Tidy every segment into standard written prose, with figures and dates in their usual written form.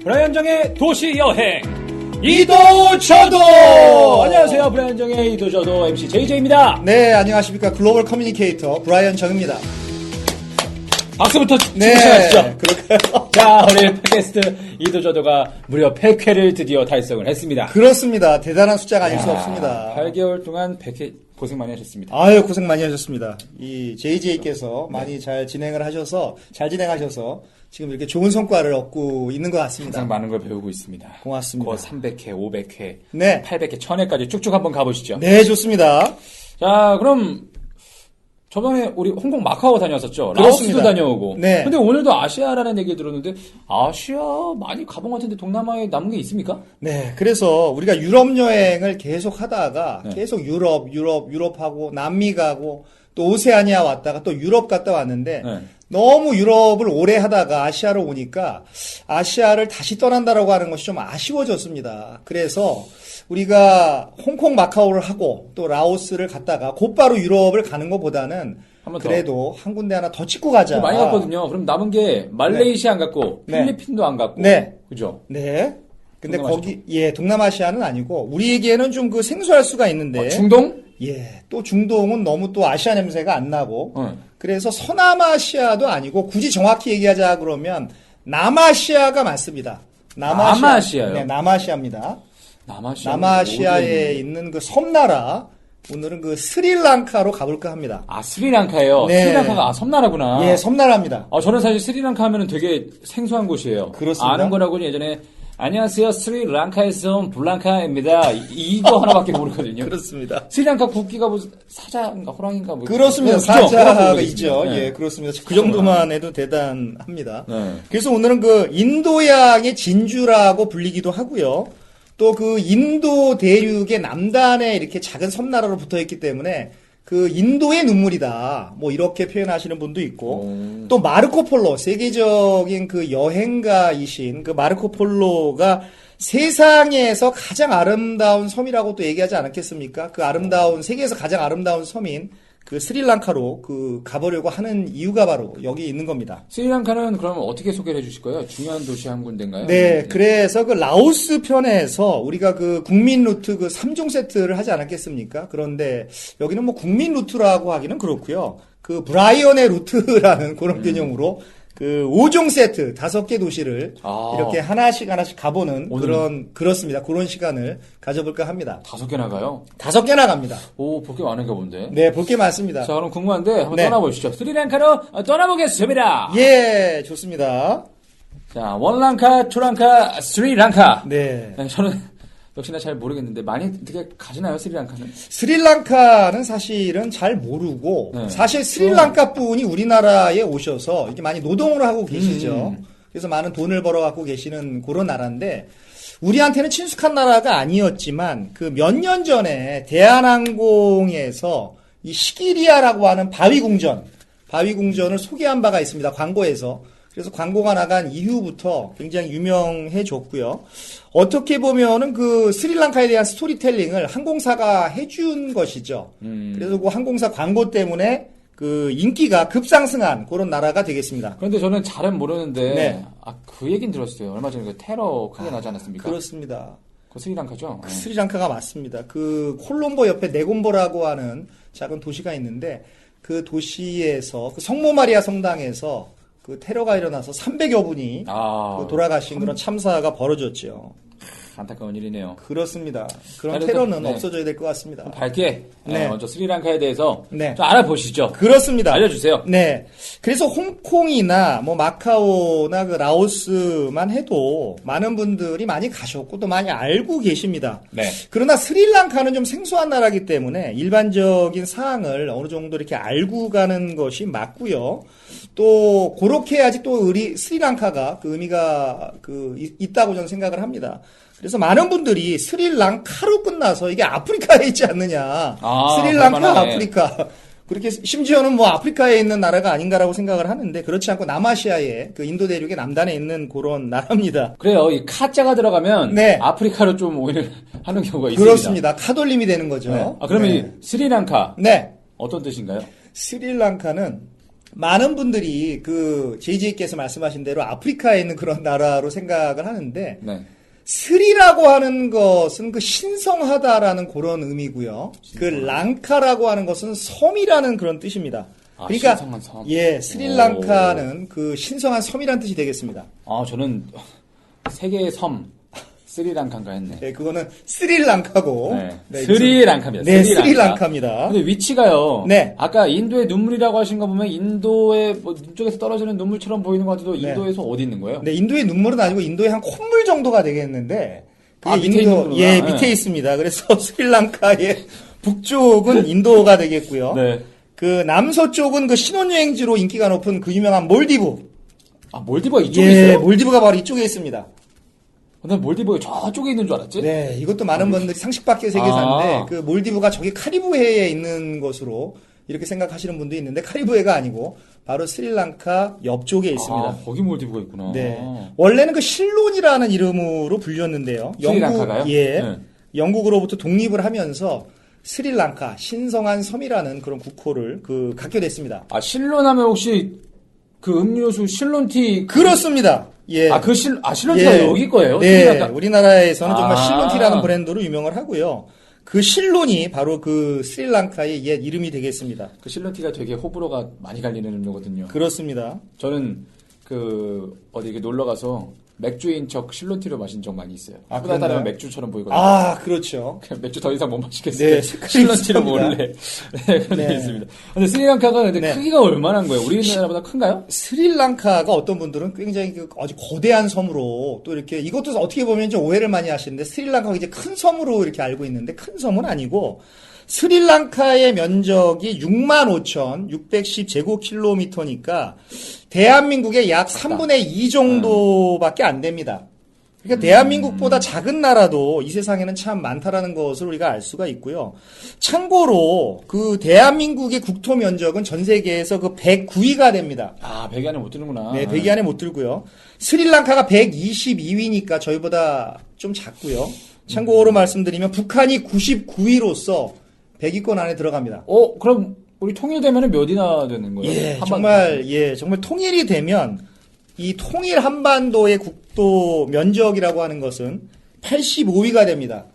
브라이언 정의 도시 여행 이도저도. 안녕하세요, 브라이언 정의 이도저도 MC JJ입니다. 네, 안녕하십니까. 글로벌 커뮤니케이터 브라이언 정입니다. 박수부터 치고 네, 시작하시죠. 그럴까요? 자, 우리 팟캐스트 이도저도가 무려 100회를 드디어 달성을 했습니다. 그렇습니다. 대단한 숫자가 아닐 수 없습니다. 8개월 동안 100회 고생 많이 하셨습니다. 아유, 고생 많이 하셨습니다. 이 JJ께서 많이 잘 진행하셔서 지금 이렇게 좋은 성과를 얻고 있는 것 같습니다. 항상 많은 걸 배우고 있습니다. 고맙습니다. 300회, 500회, 네. 800회, 1000회까지 쭉쭉 한번 가보시죠. 네, 좋습니다. 자, 그럼 저번에 우리 홍콩 마카오 다녀왔었죠. 그렇습니다. 라오스도 다녀오고. 네. 근데 오늘도 아시아라는 얘기를 들었는데 아시아 많이 가본 것 같은데 동남아에 남은 게 있습니까? 네, 그래서 우리가 유럽 여행을 계속 하다가 네. 계속 유럽하고 남미 가고 또 오세아니아 왔다가 또 유럽 갔다 왔는데 네. 너무 유럽을 오래 하다가 아시아로 오니까 아시아를 다시 떠난다라고 하는 것이 좀 아쉬워졌습니다. 그래서 우리가 홍콩 마카오를 하고 또 라오스를 갔다가 곧바로 유럽을 가는 것보다는 한번 더. 그래도 한 군데 하나 더 찍고 가자. 많이 갔거든요. 그럼 남은 게 말레이시아 안 갔고 네. 필리핀도 안 갔고. 네. 그죠? 네. 근데 동남아시아도? 동남아시아는 아니고 우리에게는 좀 그 생소할 수가 있는데. 중동? 예, 또 중동은 너무 또 아시아 냄새가 안 나고, 응. 그래서 서남아시아도 아니고, 굳이 정확히 얘기하자 그러면, 남아시아가 맞습니다. 남아시아요? 네, 남아시아입니다. 남아시아. 남아시아에 있는 그 섬나라, 오늘은 그 스리랑카로 가볼까 합니다. 아, 스리랑카예요. 네. 스리랑카가 섬나라구나. 예, 섬나라입니다. 저는 사실 스리랑카 하면은 되게 생소한 곳이에요. 그렇습니다. 아는 거라고는 예전에 안녕하세요, 스리랑카에서 온 블랑카입니다. 이거 하나밖에 모르거든요. 그렇습니다. 스리랑카 국기가 뭐 사자인가 호랑인가 뭐 그렇습니다. 그죠? 사자가 그런 있죠. 모르겠습니다. 네. 예, 그렇습니다. 그 정도만 해도 대단합니다. 네. 그래서 오늘은 그 인도양의 진주라고 불리기도 하고요. 또 그 인도 대륙의 남단에 이렇게 작은 섬나라로 붙어 있기 때문에 그 인도의 눈물이다. 뭐 이렇게 표현하시는 분도 있고 또 마르코 폴로 세계적인 그 여행가이신 그 마르코 폴로가 세상에서 가장 아름다운 섬이라고 또 얘기하지 않았겠습니까? 그 아름다운 세계에서 가장 아름다운 섬인 그 스리랑카로 그 가보려고 하는 이유가 바로 여기 있는 겁니다. 스리랑카는 그러면 어떻게 소개를 해주실 거예요? 중요한 도시 한 군데인가요? 네, 그래서 그 라오스 편에서 우리가 그 국민 루트 그 3종 세트를 하지 않았겠습니까? 그런데 여기는 뭐 국민 루트라고 하기는 그렇고요. 그 브라이언의 루트라는 그런 개념으로 그 5종 세트 5개 도시를 이렇게 하나씩 가보는 그렇습니다. 그런 시간을 가져볼까 합니다. 5개 나가요? 5개 나갑니다. 오, 볼 게 많은가 본데. 네, 볼 게 많습니다. 자, 그럼 궁금한데 한번 네. 떠나보시죠. 스리랑카로 떠나보겠습니다. 예, 좋습니다. 자, 원랑카, 투랑카, 스리랑카. 네. 저는 역시나 잘 모르겠는데 많이 어떻게 가시나요, 스리랑카는? 스리랑카는 사실은 잘 모르고 네. 사실 스리랑카 분이 우리나라에 오셔서 이렇게 많이 노동을 하고 계시죠. 그래서 많은 돈을 벌어 갖고 계시는 그런 나라인데 우리한테는 친숙한 나라가 아니었지만 그 몇 년 전에 대한항공에서 이 시기리아라고 하는 바위궁전을 소개한 바가 있습니다. 광고에서. 그래서 광고가 나간 이후부터 굉장히 유명해졌고요. 어떻게 보면은 그 스리랑카에 대한 스토리텔링을 항공사가 해준 것이죠. 그래서 그 항공사 광고 때문에 그 인기가 급상승한 그런 나라가 되겠습니다. 그런데 저는 잘은 모르는데 네. 그 얘기는 들었어요. 얼마 전에 그 테러 크게 나지 않았습니까? 그렇습니다. 그 스리랑카죠? 그 스리랑카가 맞습니다. 그 콜롬보 옆에 네곰보라고 하는 작은 도시가 있는데 그 도시에서 그 성모 마리아 성당에서 그 테러가 일어나서 300여 분이 그 돌아가신 그런 참사가 벌어졌죠. 안타까운 일이네요. 그렇습니다. 그런 그래도, 테러는 네. 없어져야 될 것 같습니다. 밝게 네. 먼저 스리랑카에 대해서 네. 좀 알아보시죠. 그렇습니다. 알려주세요. 네. 그래서 홍콩이나 뭐 마카오나 그 라오스만 해도 많은 분들이 많이 가셨고 또 많이 알고 계십니다. 네. 그러나 스리랑카는 좀 생소한 나라이기 때문에 일반적인 사항을 어느 정도 이렇게 알고 가는 것이 맞고요. 또 그렇게 해야지 또 우리 스리랑카가 그 의미가 있다고 저는 생각을 합니다. 그래서 많은 분들이 스리랑카로 끝나서 이게 아프리카에 있지 않느냐. 스리랑카, 그럴만하네. 아프리카. 그렇게 심지어는 뭐 아프리카에 있는 나라가 아닌가라고 생각을 하는데 그렇지 않고 남아시아의 그 인도 대륙의 남단에 있는 그런 나라입니다. 그래요. 이 카자가 들어가면 네. 아프리카로 좀 오히려 하는 경우가 있습니다. 그렇습니다. 카돌림이 되는 거죠. 네. 그러면 네. 이 스리랑카 네. 어떤 뜻인가요? 스리랑카는 많은 분들이 그 JJ께서 말씀하신 대로 아프리카에 있는 그런 나라로 생각을 하는데 네. 스리라고 하는 것은 그 신성하다라는 그런 의미고요. 그 랑카라고 하는 것은 섬이라는 그런 뜻입니다. 아, 그러니까 신성한 섬. 예, 스리랑카는 그 신성한 섬이라는 뜻이 되겠습니다. 아, 저는 세계의 섬 스리랑카인가 했네. 네, 그거는 스리랑카고. 네. 네, 스리랑카입니다. 네, 스리랑카입니다. 근데 위치가요. 네. 아까 인도의 눈물이라고 하신 거 보면 인도의 뭐 눈쪽에서 떨어지는 눈물처럼 보이는 것 같아도 네. 인도에서 어디 있는 거예요? 네, 인도의 눈물은 아니고 인도의 한 콧물 정도가 되겠는데 그게 아, 밑에 있는 거구나. 예, 네. 밑에 있습니다. 그래서 스리랑카의 북쪽은 인도가 되겠고요. 네. 그 남서쪽은 그 신혼여행지로 인기가 높은 그 유명한 몰디브. 아, 몰디브가 이쪽에 예, 있어요? 몰디브가 바로 이쪽에 있습니다. 난 몰디브가 저쪽에 있는 줄 알았지? 네, 이것도 많은 분들이 상식 밖의 세계사인데 그 몰디브가 저기 카리브해에 있는 것으로 이렇게 생각하시는 분도 있는데 카리브해가 아니고 바로 스리랑카 옆쪽에 있습니다. 아, 거기 몰디브가 있구나. 네. 원래는 그 실론이라는 이름으로 불렸는데요. 스리랑카가요? 예. 네. 영국으로부터 독립을 하면서 스리랑카 신성한 섬이라는 그런 국호를 갖게 됐습니다. 아, 실론 하면 혹시 그 음료수 실론티 그렇습니다. 예. 실론티가 예. 여기 거예요? 네. 스리랑카? 우리나라에서는 정말 아. 실론티라는 브랜드로 유명을 하고요. 그 실론이 바로 그 스리랑카의 옛 이름이 되겠습니다. 그 실론티가 되게 호불호가 많이 갈리는 음료거든요. 그렇습니다. 저는 어디 이렇게 놀러 가서 맥주인 척 실론티로 마신 적 많이 있어요. 아, 그러다 그런가요? 맥주처럼 보이거든요. 아, 그렇죠. 그냥 맥주 더 이상 못 마시겠어요. 네, 색깔이 실론티로 비슷합니다. 몰래. 네, 그런 게 네. 있습니다. 근데 스리랑카가 근데 네. 크기가 얼마나 한 거예요? 우리나라보다 큰가요? 스리랑카가 어떤 분들은 굉장히 아주 거대한 섬으로 또 이렇게 이것도 어떻게 보면 좀 오해를 많이 하시는데 스리랑카가 이제 큰 섬으로 이렇게 알고 있는데 큰 섬은 아니고 스리랑카의 면적이 65,610제곱킬로미터니까 대한민국의 약 3분의 2 정도밖에 안 됩니다. 그러니까 대한민국보다 작은 나라도 이 세상에는 참 많다라는 것을 우리가 알 수가 있고요. 참고로 그 대한민국의 국토 면적은 전 세계에서 그 109위가 됩니다. 아, 100위 안에 못 드는구나. 네, 100위 안에 못 들고요. 스리랑카가 122위니까 저희보다 좀 작고요. 참고로 말씀드리면 북한이 99위로서 100위권 안에 들어갑니다. 그럼 우리 통일되면 몇 위나 되는 거예요? 예, 한반- 정말 통일이 되면 이 통일 한반도의 국토 면적이라고 하는 것은 85위가 됩니다.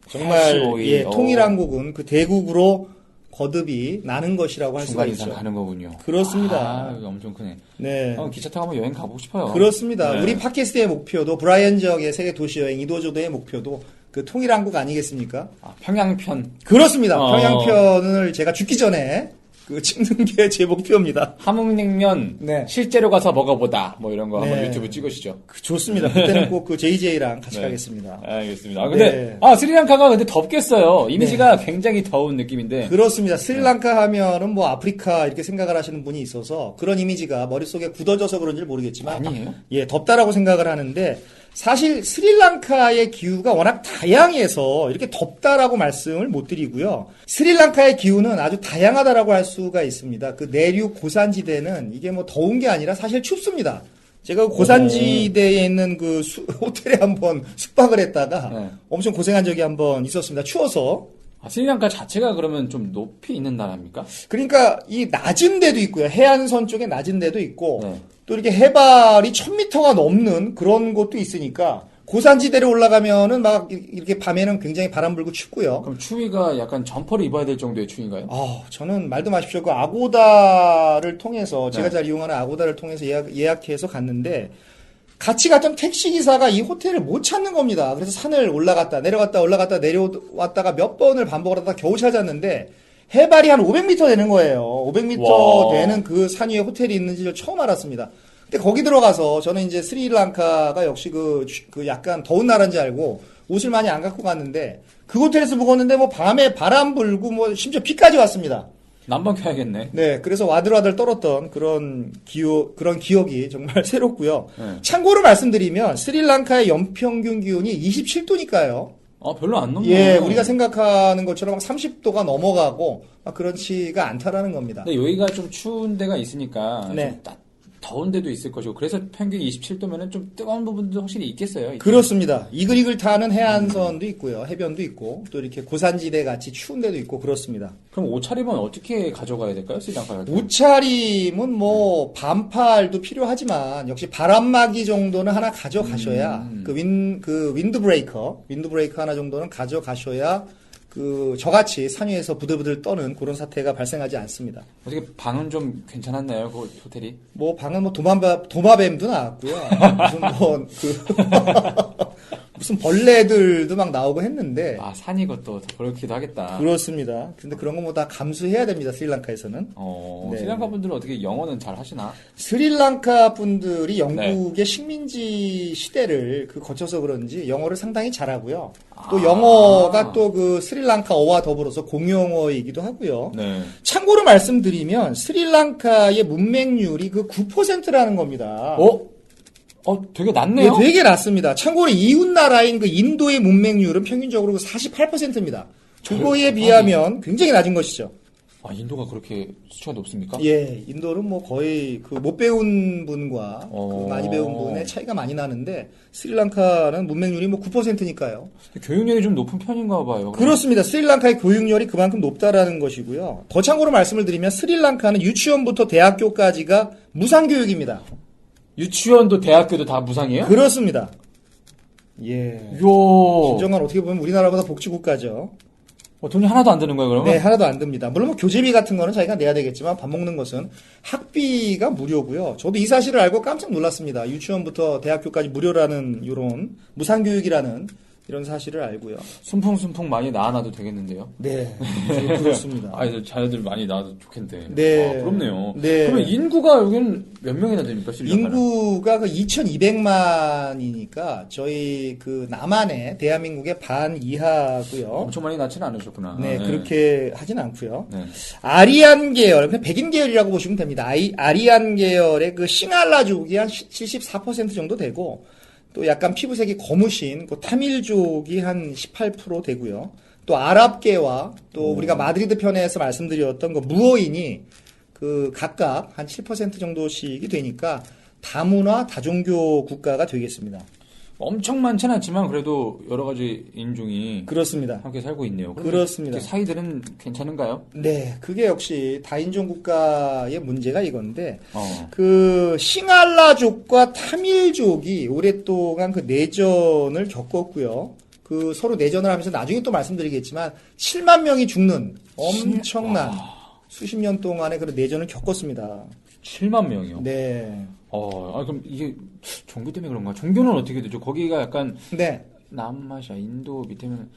정말 85위. 예, 통일한국은 그 대국으로 거듭이 나는 것이라고 할 수가 중간 이상 있죠. 가는 거군요. 그렇습니다. 아, 이거 엄청 크네. 네. 기차 타고 한번 여행 가보고 싶어요. 그렇습니다. 네. 우리 팟캐스트의 목표도 브라이언 지역의 세계 도시 여행 이도저도의 목표도 그 통일한국 아니겠습니까? 아, 평양편. 그렇습니다. 어. 평양편을 제가 죽기 전에 찍는 게 제 목표입니다. 함흥냉면 네. 실제로 가서 먹어보다 뭐 이런 거 한번 네. 유튜브 찍으시죠. 좋습니다. 그때는 꼭 그 JJ랑 같이 네. 가겠습니다. 알겠습니다. 근데 네. 스리랑카가 근데 덥겠어요. 이미지가 굉장히 더운 느낌인데. 그렇습니다. 스리랑카 하면은 뭐 아프리카 이렇게 생각을 하시는 분이 있어서 그런 이미지가 머릿속에 굳어져서 그런지 모르겠지만 아니에요? 예, 덥다라고 생각을 하는데 사실 스리랑카의 기후가 워낙 다양해서 이렇게 덥다라고 말씀을 못 드리고요. 스리랑카의 기후는 아주 다양하다라고 할 수가 있습니다. 그 내륙 고산지대는 이게 뭐 더운 게 아니라 사실 춥습니다. 제가 고산지대에 있는 그 호텔에 한번 숙박을 했다가 네. 엄청 고생한 적이 한번 있었습니다. 추워서. 스리랑카 자체가 그러면 좀 높이 있는 나라입니까? 그러니까 이 낮은 데도 있고요. 해안선 쪽에 낮은 데도 있고 네. 또 이렇게 해발이 1000m가 넘는 그런 곳도 있으니까 고산지대로 올라가면은 막 이렇게 밤에는 굉장히 바람 불고 춥고요. 그럼 추위가 약간 점퍼를 입어야 될 정도의 추위인가요? 저는 말도 마십시오. 그 아고다를 통해서 제가 네. 잘 이용하는 아고다를 통해서 예약해서 갔는데 같이 갔던 택시기사가 이 호텔을 못 찾는 겁니다. 그래서 산을 올라갔다 내려갔다 올라갔다 내려왔다가 몇 번을 반복을 하다가 겨우 찾았는데 해발이 한 500m 되는 거예요. 500m 와. 되는 그 산 위에 호텔이 있는지를 처음 알았습니다. 근데 거기 들어가서 저는 이제 스리랑카가 역시 그 약간 더운 나라인지 알고 옷을 많이 안 갖고 갔는데 그 호텔에서 묵었는데 뭐 밤에 바람 불고 뭐 심지어 비까지 왔습니다. 난방 켜야겠네. 네, 그래서 와들와들 떨었던 그런 기억이 정말 새롭고요. 네. 참고로 말씀드리면 스리랑카의 연평균 기온이 27도니까요. 별로 안 높네요. 예, 우리가 생각하는 것처럼 막 30도가 넘어가고 막 그렇지가 않다라는 겁니다. 근데 여기가 좀 추운 데가 있으니까 네. 좀 더운 데도 있을 것이고 그래서 평균 27도면은 좀 뜨거운 부분도 확실히 있겠어요. 그렇습니다. 이글이글 타는 해안선도 있고요. 해변도 있고 또 이렇게 고산지대 같이 추운 데도 있고 그렇습니다. 그럼 옷차림은 어떻게 가져가야 될까요? 스리랑카 옷차림은 뭐 반팔도 필요하지만 역시 바람막이 정도는 하나 가져가셔야 그 윈드브레이커 하나 정도는 가져가셔야 그 저같이 산 위에서 부들부들 떠는 그런 사태가 발생하지 않습니다. 어떻게 방은 좀 괜찮았나요? 그 호텔이? 뭐 방은 뭐 도마뱀도 나왔고요. 무슨 뭐 무슨 벌레들도 막 나오고 했는데. 아, 산이 것도 그렇기도 하겠다. 그렇습니다. 근데 그런 거 뭐 다 감수해야 됩니다. 스리랑카에서는. 네. 스리랑카 분들은 어떻게 영어는 잘 하시나? 스리랑카 분들이 영국의 네. 식민지 시대를 거쳐서 그런지 영어를 상당히 잘하고요. 또 영어가 또 그 스리랑카어와 더불어서 공용어이기도 하고요. 네. 참고로 말씀드리면 스리랑카의 문맹률이 그 9%라는 겁니다. 되게 낮네요? 네, 되게 낮습니다. 참고로 이웃 나라인 그 인도의 문맹률은 평균적으로 48%입니다. 그거에 비하면 굉장히 낮은 것이죠. 아, 인도가 그렇게 수치가 높습니까? 예, 인도는 뭐 거의 그 못 배운 분과 그 많이 배운 분의 차이가 많이 나는데 스리랑카는 문맹률이 뭐 9%니까요. 교육열이 좀 높은 편인가 봐요. 그렇습니다. 스리랑카의 교육열이 그만큼 높다라는 것이고요. 더 참고로 말씀을 드리면 스리랑카는 유치원부터 대학교까지가 무상교육입니다. 유치원도 대학교도 다 무상이에요? 그렇습니다. 예. 이야. 진정한 어떻게 보면 우리나라보다 복지국가죠. 돈이 하나도 안 드는 거예요, 그러면? 네, 하나도 안 듭니다. 물론 뭐 교재비 같은 거는 자기가 내야 되겠지만 밥 먹는 것은 학비가 무료고요. 저도 이 사실을 알고 깜짝 놀랐습니다. 유치원부터 대학교까지 무료라는 이런 무상교육이라는 이런 사실을 알고요. 순풍순풍 많이 낳아놔도 되겠는데요? 네, 그렇습니다. 자녀들 많이 낳아도 좋겠는데. 네. 부럽네요. 네. 그러면 인구가 여기는 몇 명이나 됩니까, 스리랑카는? 인구가 그 2,200만이니까 저희 그 남한의 대한민국의 반 이하고요. 엄청 많이 낳지는 않으셨구나. 네, 그렇게 하진 않고요. 네. 아리안 계열, 그냥 백인 계열이라고 보시면 됩니다. 아리안 계열의 그 싱할라족이 한 74% 정도 되고, 또 약간 피부색이 검으신 그 타밀족이 한 18% 되고요. 또 아랍계와 또 우리가 마드리드 편에서 말씀드렸던 그 무어인이 그 각각 한 7% 정도씩이 되니까 다문화 다종교 국가가 되겠습니다. 엄청 많지는 않지만 그래도 여러 가지 인종이 그렇습니다. 함께 살고 있네요. 그렇습니다. 사이들은 괜찮은가요? 네, 그게 역시 다인종 국가의 문제가 이건데, 어. 그 싱할라족과 타밀족이 오랫동안 그 내전을 겪었고요. 그 서로 내전을 하면서 나중에 또 말씀드리겠지만 7만 명이 죽는 엄청난 수십 년 동안의 그런 내전을 겪었습니다. 7만 명이요? 네. 그럼 이게 종교 때문에 그런가? 종교는 어떻게 되죠? 거기가 약간 네. 남아시아, 인도 밑에면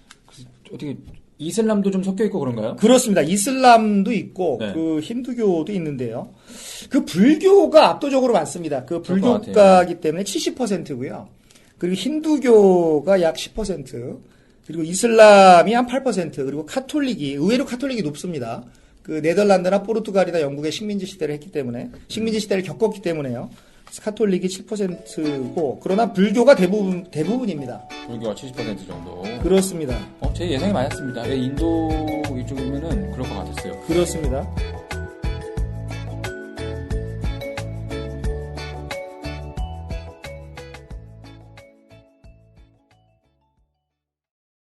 어떻게 이슬람도 좀 섞여 있고 그런가요? 그렇습니다. 이슬람도 있고 네. 그 힌두교도 있는데요. 그 불교가 압도적으로 많습니다. 그 그럴 것 불교국가이기 때문에 70%고요. 그리고 힌두교가 약 10%, 그리고 이슬람이 한 8%, 그리고 카톨릭이 의외로 카톨릭이 높습니다. 그 네덜란드나 포르투갈이나 영국의 식민지 시대를 했기 때문에 식민지 시대를 겪었기 때문에요. 카톨릭이 7%고 그러나 불교가 대부분입니다. 불교가 70% 정도. 그렇습니다. 제 예상이 맞았습니다. 인도 이쪽이면은 그럴 것 같았어요. 그렇습니다.